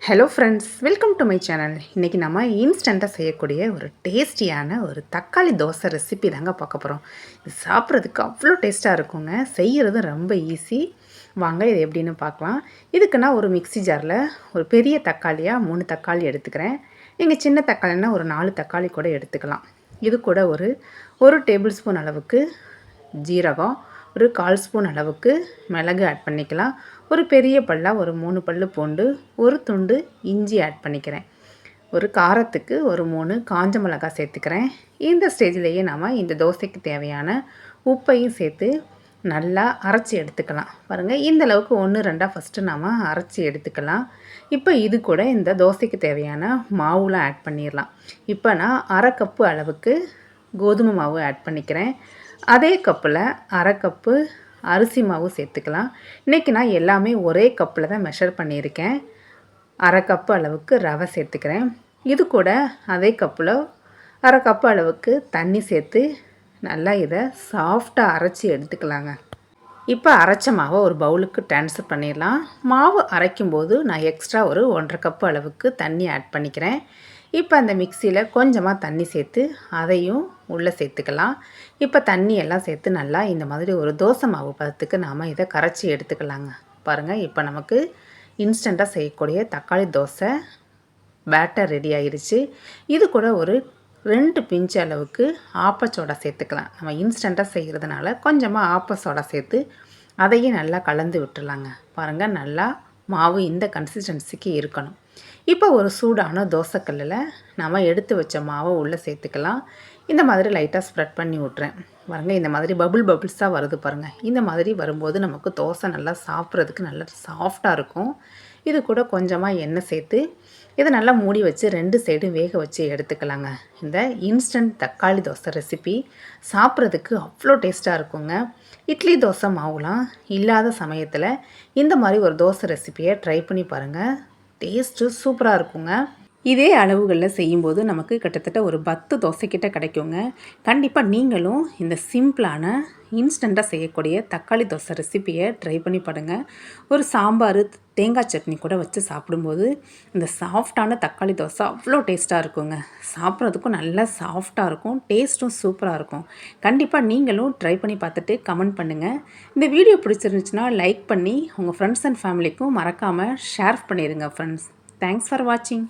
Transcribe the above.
Hello friends, welcome to my channel. இன்றைக்கி நம்ம இன்ஸ்டண்ட்டாக செய்யக்கூடிய ஒரு டேஸ்டியான ஒரு தக்காளி தோசை ரெசிபி தாங்க பார்க்க போகிறோம். இது சாப்பிட்றதுக்கு அவ்வளோ டேஸ்ட்டாக இருக்குங்க. செய்கிறது ரொம்ப ஈஸி. வாங்க இது எப்படின்னு பார்க்கலாம். இதுக்கு நான் ஒரு மிக்ஸி ஜாரில் ஒரு பெரிய தக்காளியாக 3 தக்காளி எடுத்துக்கிறேன். நீங்கள் சின்ன தக்காளின்னா ஒரு 4 தக்காளி கூட எடுத்துக்கலாம். இது கூட ஒரு டேபிள் ஸ்பூன் அளவுக்கு ஜீரகம், ஒரு 1/4 ஸ்பூன் அளவுக்கு மிளகு ஆட் பண்ணிக்கலாம். ஒரு பெரிய பல்லாக ஒரு 3 பல்லு பூண்டு, ஒரு துண்டு இஞ்சி ஆட் பண்ணிக்கிறேன். ஒரு காரத்துக்கு ஒரு 3 காஞ்ச மிளகாய் சேர்த்துக்கிறேன். இந்த ஸ்டேஜ்லேயே நாம் இந்த தோசைக்கு தேவையான உப்பையும் சேர்த்து நல்லா அரைச்சி எடுத்துக்கலாம். பாருங்கள், இந்த அளவுக்கு 1 2 ஃபஸ்ட்டு நாம் அரைச்சி எடுத்துக்கலாம். இப்போ இது கூட இந்த தோசைக்கு தேவையான மாவுலாம் ஆட் பண்ணிடலாம். இப்போ நான் 1/2 கப்பு அளவுக்கு கோதுமை மாவு ஆட் பண்ணிக்கிறேன். அதே கப்பில் 1/2 கப்பு அரிசி மாவு சேர்த்துக்கலாம். இன்றைக்கி நான் எல்லாமே ஒரே கப்பில் தான் மெஷர் பண்ணியிருக்கேன். 1/2 கப்பு அளவுக்கு ரவை சேர்த்துக்கிறேன். இது கூட அதே கப்பில் 1/2 கப்பு அளவுக்கு தண்ணி சேர்த்து நல்லா இதை சாஃப்டாக அரைச்சி எடுத்துக்கலாங்க. இப்போ அரைச்ச மாவை ஒரு பவுலுக்கு ட்ரான்ஸ்ஃபர் பண்ணிடலாம். மாவு அரைக்கும்போது நான் எக்ஸ்ட்ரா ஒரு 1/2 கப்பு அளவுக்கு தண்ணி ஆட் பண்ணிக்கிறேன். இப்போ அந்த மிக்சியில் கொஞ்சமாக தண்ணி சேர்த்து அதையும் உள்ளே சேர்த்துக்கலாம். இப்போ தண்ணி எல்லாம் சேர்த்து நல்லா இந்த மாதிரி ஒரு தோசை மாவு பதத்துக்கு நாம் இதை கரைச்சி எடுத்துக்கலாங்க. பாருங்கள், இப்போ நமக்கு இன்ஸ்டண்ட்டாக செய்யக்கூடிய தக்காளி தோசை பேட்டர் ரெடி ஆகிடுச்சு. இது கூட ஒரு 2 பிஞ்ச் அளவுக்கு ஆப்பச்சோடா சேர்த்துக்கலாம். நம்ம இன்ஸ்டண்ட்டாக செய்கிறதுனால கொஞ்சமாக ஆப்பச்சோடா சேர்த்து அதையும் நல்லா கலந்து விட்டுடலாங்க. பாருங்கள், நல்லா மாவு இந்த கன்சிஸ்டன்சிக்கு இருக்கணும். இப்போ ஒரு சூடான தோசைக்கல்லில் நம்ம எடுத்து வச்ச மாவை உள்ளே சேர்த்துக்கலாம். இந்த மாதிரி லைட்டாக ஸ்ப்ரெட் பண்ணி விட்றேன். பாருங்கள், இந்த மாதிரி பபுள்ஸாக வருது பாருங்கள். இந்த மாதிரி வரும்போது நமக்கு தோசை நல்லா சாப்பிட்றதுக்கு நல்லா சாஃப்டாக இருக்கும். இது கூட கொஞ்சமாக எண்ணெய் சேர்த்து இதை நல்லா மூடி வச்சு 2 சைடும் வேக வச்சு எடுத்துக்கலாங்க. இந்த இன்ஸ்டன்ட் தக்காளி தோசை ரெசிபி சாப்பிட்றதுக்கு அவ்வளோ டேஸ்ட்டாக இருக்குங்க. இட்லி தோசை மாவுலாம் இல்லாத சமயத்தில் இந்த மாதிரி ஒரு தோசை ரெசிப்பியை ட்ரை பண்ணி பாருங்கள். டேஸ்ட்டு சூப்பராக இருக்குங்க. இதே அளவுகளில் செய்யும்போது நமக்கு கிட்டத்தட்ட ஒரு 10 தோசைக்கிட்ட கிடைக்குங்க. கண்டிப்பாக நீங்களும் இந்த சிம்பிளான இன்ஸ்டண்ட்டாக செய்யக்கூடிய தக்காளி தோசை ரெசிப்பியை ட்ரை பண்ணி பாருங்கள். ஒரு சாம்பார், தேங்காய் சட்னி கூட வச்சு சாப்பிடும்போது இந்த சாஃப்டான தக்காளி தோசை அவ்வளோ டேஸ்ட்டாக இருக்குங்க. சாப்பிட்றதுக்கும் நல்லா சாஃப்டாக இருக்கும், டேஸ்ட்டும் சூப்பராக இருக்கும். கண்டிப்பாக நீங்களும் ட்ரை பண்ணி பார்த்துட்டு கமெண்ட் பண்ணுங்கள். இந்த வீடியோ பிடிச்சிருந்துச்சுன்னா லைக் பண்ணி உங்கள் ஃப்ரெண்ட்ஸ் அண்ட் ஃபேமிலிக்கும் மறக்காமல் ஷேர் பண்ணிடுங்க ஃப்ரெண்ட்ஸ். தேங்க்ஸ் ஃபார் வாட்சிங்.